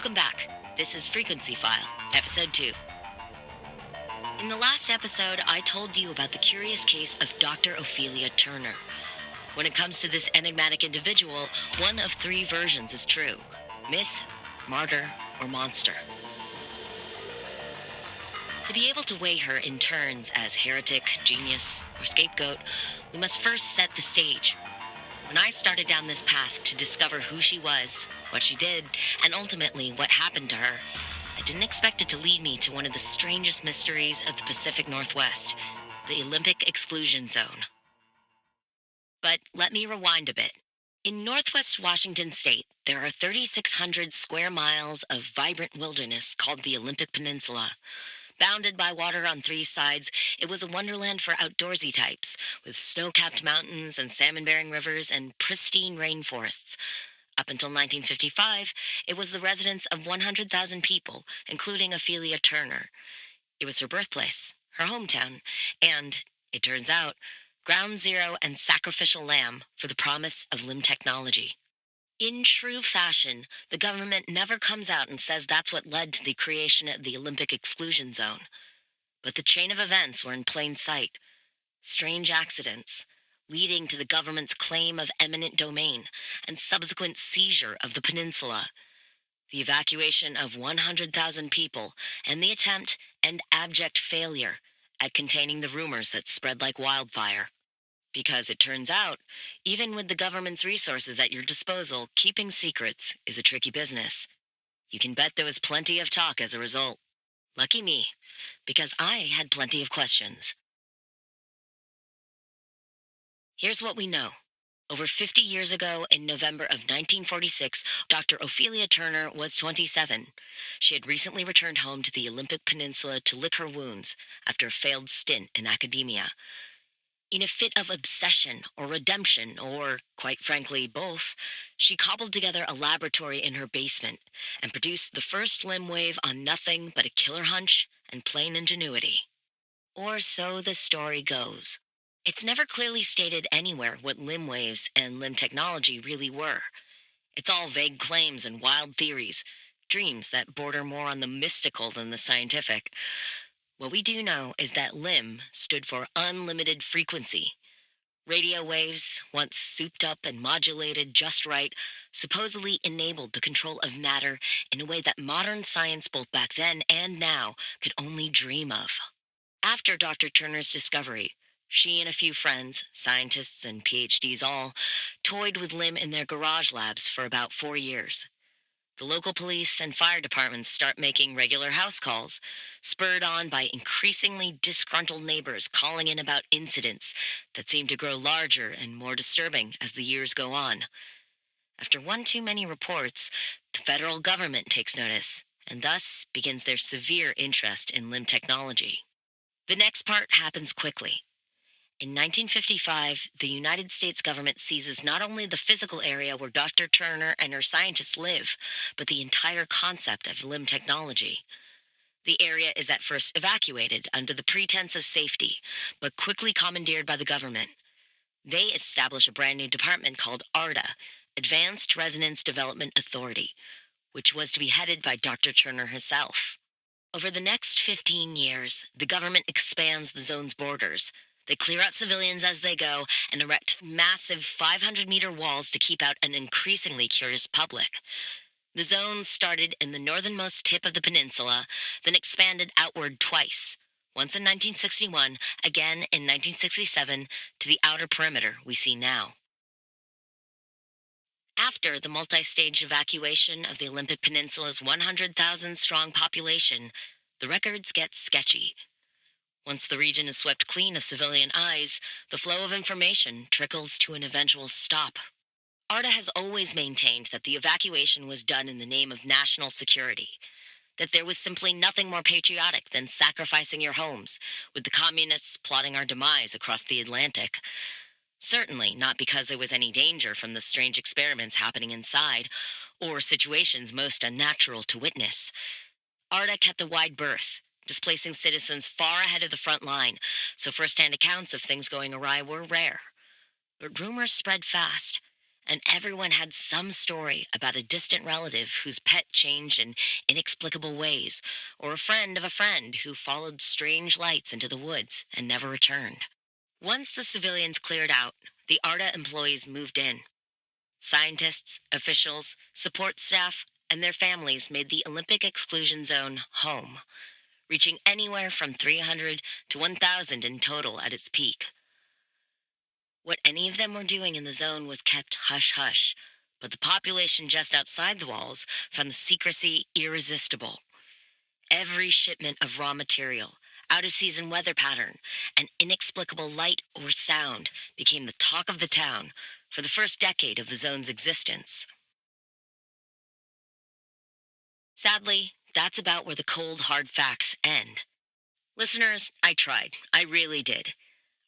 Welcome back. This is Frequency File, Episode 2. In the last episode, I told you about the curious case of Dr. Ophelia Turner. When it comes to this enigmatic individual, one of three versions is true: myth, martyr, or monster. To be able to weigh her in turns as heretic, genius, or scapegoat, we must first set the stage. When I started down this path to discover who she was, what she did, and ultimately what happened to her, I didn't expect it to lead me to one of the strangest mysteries of the Pacific Northwest, the Olympic Exclusion Zone. But let me rewind a bit. In Northwest Washington State, there are 3,600 square miles of vibrant wilderness called the Olympic Peninsula. Bounded by water on three sides, it was a wonderland for outdoorsy types, with snow-capped mountains and salmon-bearing rivers and pristine rainforests. Up until 1955, it was the residence of 100,000 people, including Ophelia Turner. It was her birthplace, her hometown, and, it turns out, ground zero and sacrificial lamb for the promise of limb technology. In true fashion, the government never comes out and says that's what led to the creation of the Olympic Exclusion Zone. But the chain of events were in plain sight. Strange accidents, leading to the government's claim of eminent domain and subsequent seizure of the peninsula. The evacuation of 100,000 people and the attempt and abject failure at containing the rumors that spread like wildfire. Because it turns out, even with the government's resources at your disposal, keeping secrets is a tricky business. You can bet there was plenty of talk as a result. Lucky me, because I had plenty of questions. Here's what we know. Over 50 years ago, in November of 1946, Dr. Ophelia Turner was 27. She had recently returned home to the Olympic Peninsula to lick her wounds after a failed stint in academia. In a fit of obsession or redemption, or, quite frankly, both, she cobbled together a laboratory in her basement and produced the first limb wave on nothing but a killer hunch and plain ingenuity. Or so the story goes. It's never clearly stated anywhere what limb waves and limb technology really were. It's all vague claims and wild theories, dreams that border more on the mystical than the scientific. What we do know is that LIM stood for unlimited frequency. Radio waves, once souped up and modulated just right, supposedly enabled the control of matter in a way that modern science both back then and now could only dream of. After Dr. Turner's discovery, she and a few friends, scientists and PhDs all, toyed with LIM in their garage labs for about 4 years. The local police and fire departments start making regular house calls, spurred on by increasingly disgruntled neighbors calling in about incidents that seem to grow larger and more disturbing as the years go on. After one too many reports, the federal government takes notice, and thus begins their severe interest in limb technology. The next part happens quickly. In 1955, the United States government seizes not only the physical area where Dr. Turner and her scientists live, but the entire concept of limb technology. The area is at first evacuated under the pretense of safety, but quickly commandeered by the government. They establish a brand new department called ARDA, Advanced Resonance Development Authority, which was to be headed by Dr. Turner herself. Over the next 15 years, the government expands the zone's borders. They clear out civilians as they go and erect massive 500-meter walls to keep out an increasingly curious public. The zone started in the northernmost tip of the peninsula, then expanded outward twice, once in 1961, again in 1967, to the outer perimeter we see now. After the multi-stage evacuation of the Olympic Peninsula's 100,000-strong population, the records get sketchy. Once the region is swept clean of civilian eyes, the flow of information trickles to an eventual stop. ARDA has always maintained that the evacuation was done in the name of national security, that there was simply nothing more patriotic than sacrificing your homes, with the communists plotting our demise across the Atlantic. Certainly not because there was any danger from the strange experiments happening inside, or situations most unnatural to witness. ARDA kept a wide berth, displacing citizens far ahead of the front line, so first-hand accounts of things going awry were rare. But rumors spread fast, and everyone had some story about a distant relative whose pet changed in inexplicable ways, or a friend of a friend who followed strange lights into the woods and never returned. Once the civilians cleared out, the ARDA employees moved in. Scientists, officials, support staff, and their families made the Olympic Exclusion Zone home, reaching anywhere from 300 to 1,000 in total at its peak. What any of them were doing in the zone was kept hush hush, but the population just outside the walls found the secrecy irresistible. Every shipment of raw material, out of season weather pattern, and inexplicable light or sound became the talk of the town for the first decade of the zone's existence. Sadly, that's about where the cold, hard facts end. Listeners, I tried. I really did.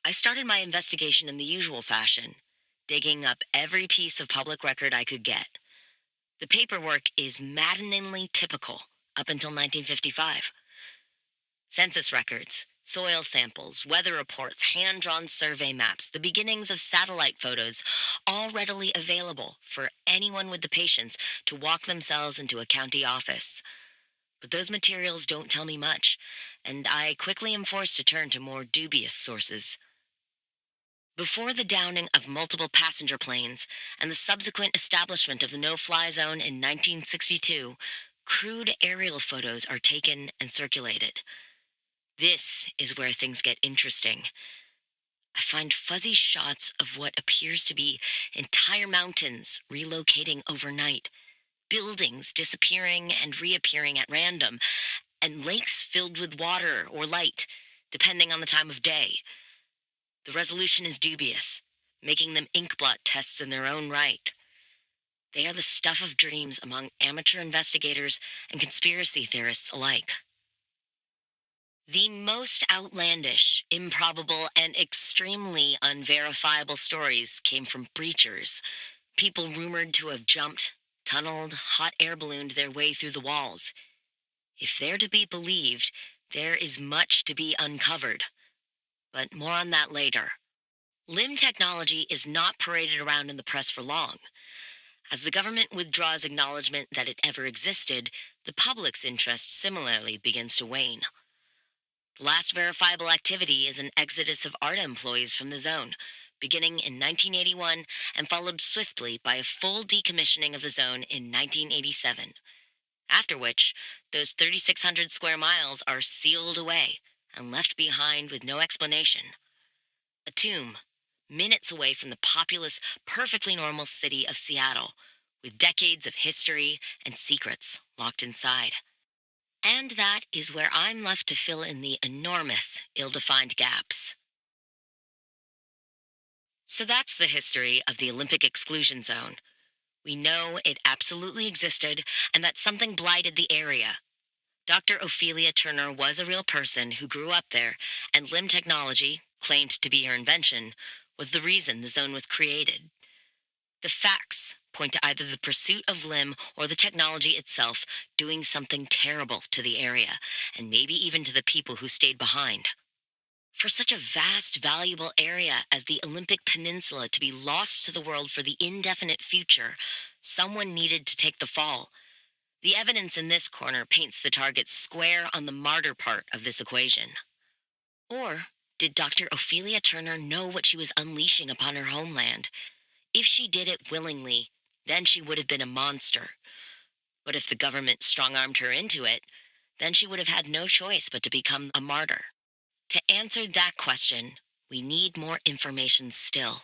I started my investigation in the usual fashion, digging up every piece of public record I could get. The paperwork is maddeningly typical up until 1955. Census records, soil samples, weather reports, hand drawn survey maps, the beginnings of satellite photos, all readily available for anyone with the patience to walk themselves into a county office. But those materials don't tell me much, and I quickly am forced to turn to more dubious sources. Before the downing of multiple passenger planes and the subsequent establishment of the no fly zone in 1962, crude aerial photos are taken and circulated. This is where things get interesting. I find fuzzy shots of what appears to be entire mountains relocating overnight, buildings disappearing and reappearing at random, and lakes filled with water or light, depending on the time of day. The resolution is dubious, making them inkblot tests in their own right. They are the stuff of dreams among amateur investigators and conspiracy theorists alike. The most outlandish, improbable, and extremely unverifiable stories came from breachers, people rumored to have jumped, tunneled, hot air ballooned their way through the walls. If they're to be believed, there is much to be uncovered. But more on that later. LIM technology is not paraded around in the press for long. As the government withdraws acknowledgement that it ever existed, the public's interest similarly begins to wane. The last verifiable activity is an exodus of ARDA employees from the zone, beginning in 1981 and followed swiftly by a full decommissioning of the zone in 1987. After which, those 3,600 square miles are sealed away and left behind with no explanation. A tomb, minutes away from the populous, perfectly normal city of Seattle, with decades of history and secrets locked inside. And that is where I'm left to fill in the enormous, ill-defined gaps. So that's the history of the Olympic Exclusion Zone. We know it absolutely existed and that something blighted the area. Dr. Ophelia Turner was a real person who grew up there, and LIM technology, claimed to be her invention, was the reason the zone was created. The facts point to either the pursuit of LIM or the technology itself doing something terrible to the area, and maybe even to the people who stayed behind. For such a vast, valuable area as the Olympic Peninsula to be lost to the world for the indefinite future, someone needed to take the fall. The evidence in this corner paints the target square on the martyr part of this equation. Or did Dr. Ophelia Turner know what she was unleashing upon her homeland? If she did it willingly, then she would have been a monster. But if the government strong-armed her into it, then she would have had no choice but to become a martyr. To answer that question, we need more information still.